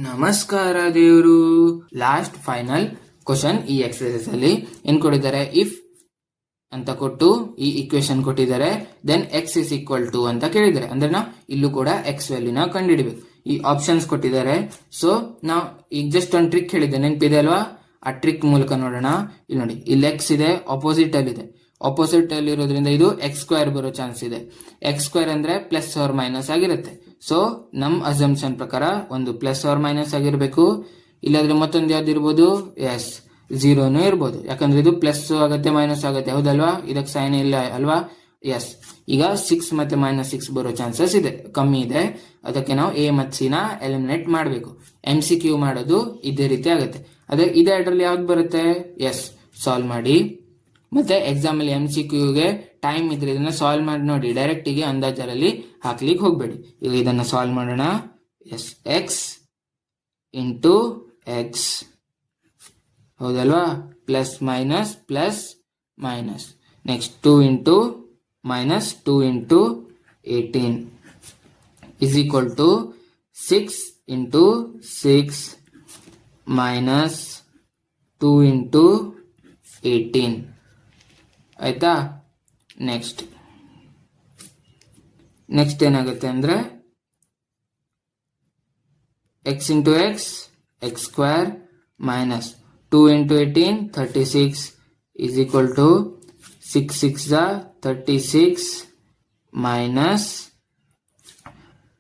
ನಮಸ್ಕಾರ ದೇವರು. Last final question ಈ ಎಕ್ಸರ್ಸೈಸ್ ಅಲ್ಲಿ ಏನ್ ಕೊಟ್ಟಿದ್ದಾರೆ, ಇಫ್ ಅಂತ ಕೊಟ್ಟು ಈ ಇಕ್ವೇಶನ್ ಕೊಟ್ಟಿದ್ದಾರೆ, then X is equal to ಅಂತ ಕೇಳಿದ್ದಾರೆ. ಅಂದ್ರೆ ನಾವು ಇಲ್ಲೂ ಕೂಡ ಎಕ್ಸ್ ವ್ಯಾಲ್ಯೂನ ಕಂಡುಹಿಡಬೇಕು. ಈ ಆಪ್ಷನ್ಸ್ ಕೊಟ್ಟಿದ್ದಾರೆ. ಸೊ ನಾವು ಈಗ ಜಸ್ಟ್ ಒಂದು ಟ್ರಿಕ್ ಹೇಳಿದ್ದೆ, ನೆನಪಿದೆ ಅಲ್ವಾ? ಆ ಟ್ರಿಕ್ ಮೂಲಕ ನೋಡೋಣ. ಇಲ್ಲಿ ನೋಡಿ, ಇಲ್ಲಿ ಎಕ್ಸ್ ಇದೆ, ಆಪೋಸಿಟ್ ಅಲ್ಲಿ ಇದೆ. ಆಪೋಸಿಟ್ ಅಲ್ಲಿ ಇರೋದ್ರಿಂದ ಇದು ಎಕ್ಸ್ ಸ್ಕ್ವೇರ್ ಬರೋ ಚಾನ್ಸ್ ಇದೆ. ಎಕ್ಸ್ ಸ್ಕ್ವೇರ್ ಅಂದ್ರೆ ಪ್ಲಸ್ ಆರ್ ಮೈನಸ್ ಆಗಿರುತ್ತೆ. ಸೊ ನಮ್ ಅಸಂಪ್ಷನ್ ಪ್ರಕಾರ ಒಂದು ಪ್ಲಸ್ ಆರ್ ಮೈನಸ್ ಆಗಿರ್ಬೇಕು. ಇಲ್ಲಾದ್ರೆ ಮತ್ತೊಂದು ಯಾವ್ದು ಇರ್ಬೋದು, ಎಸ್ ಝೀರೋನು ಇರ್ಬೋದು. ಯಾಕಂದ್ರೆ ಇದು ಪ್ಲಸ್ ಆಗುತ್ತೆ ಮೈನಸ್ ಆಗುತ್ತೆ, ಹೌದಲ್ವಾ? ಇದಕ್ಕೆ ಸೈನ್ ಇಲ್ಲ ಅಲ್ವಾ? ಎಸ್. ಈಗ 6 ಮತ್ತೆ -6 ಬರೋ ಚಾನ್ಸಸ್ ಇದೆ, ಕಮ್ಮಿ ಇದೆ. ಅದಕ್ಕೆ ನಾವು ಎ ಮತ್ತು ಸಿ ನ ಎಲಿಮಿನೇಟ್ ಮಾಡಬೇಕು. MCQ ಮಾಡೋದು ಇದೇ ರೀತಿ ಆಗುತ್ತೆ. ಅದೇ ಇದೇ ಅದ್ರಲ್ಲಿ ಯಾವ್ದು ಬರುತ್ತೆ, ಎಸ್ ಸಾಲ್ವ್ ಮಾಡಿ. ಮತ್ತೆ ಎಕ್ಸಾಮ್ ಅಲ್ಲಿ MCQಗೆ ಟೈಮ್ ಇದ್ರೆ ಇದನ್ನ ಸಾಲ್ವ್ ಮಾಡಿ ನೋಡಿ. ಡೈರೆಕ್ಟ್ ಗೆ ಅಂದಾಜರಲ್ಲಿ ಹಾಕ್ಲಿಕ್ಕೆ ಹೋಗ್ಬೇಡಿ. ಈಗ ಇದನ್ನ ಸಾಲ್ವ್ ಮಾಡೋಣ. ಎಸ್, ಎಕ್ಸ್ ಇಂಟು ಎಕ್ಸ್, ಹೌದಲ್ವಾ? Plus minus. Next 2 into minus 2 into 18 is equal to 6 into 6 minus 2 into 18. ಆಯ್ತಾ? ನೆಕ್ಸ್ಟ್ ಏನಾಗುತ್ತೆ ಅಂದ್ರೆ X into X square minus 2 into 18 36 is equal to 6 6 36 minus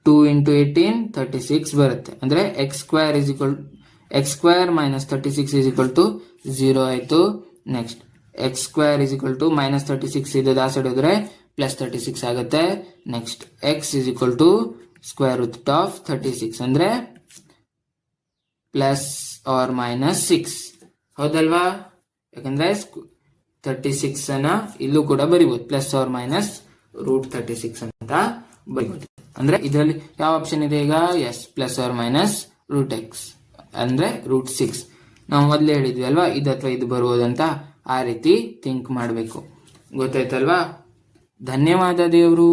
2 into 18 36 ಬರುತ್ತೆ. ಅಂದ್ರೆ x square minus 36 is equal to 0 ಆಯ್ತು. Next x square is equal to minus 36 ಇದು ದಾಸಡ್ ಹೋದ್ರೆ plus 36 ಆಗುತ್ತೆ. Next x is equal to square root of 36 ಅಂದ್ರೆ plus or minus 6, ಹೌದಲ್ವಾ? ಯಾಕಂದ್ರೆ 36 ಅನ್ನ ಇಲ್ಲೂ ಕೂಡ ಬರಿಬಹುದು, ಪ್ಲಸ್ ಆರ್ ಮೈನಸ್ ರೂಟ್ 36 ಅಂತ ಬರಿಬಹುದು. ಅಂದ್ರೆ ಇದರಲ್ಲಿ ಯಾವ ಆಪ್ಷನ್ ಇದೆ ಈಗ? Yes, plus or minus root x ಅಂದ್ರೆ ರೂಟ್ 6. ನಾವು ಮೊದಲೇ ಹೇಳಿದ್ವಿ ಅಲ್ವಾ, ಇದು ಅಥವಾ ಇದು ಬರುವುದಂತ. ಆ ರೀತಿ ಥಿಂಕ್ ಮಾಡಬೇಕು. ಗೊತ್ತಾಯ್ತಲ್ವಾ? ಧನ್ಯವಾದ ದೇವರು.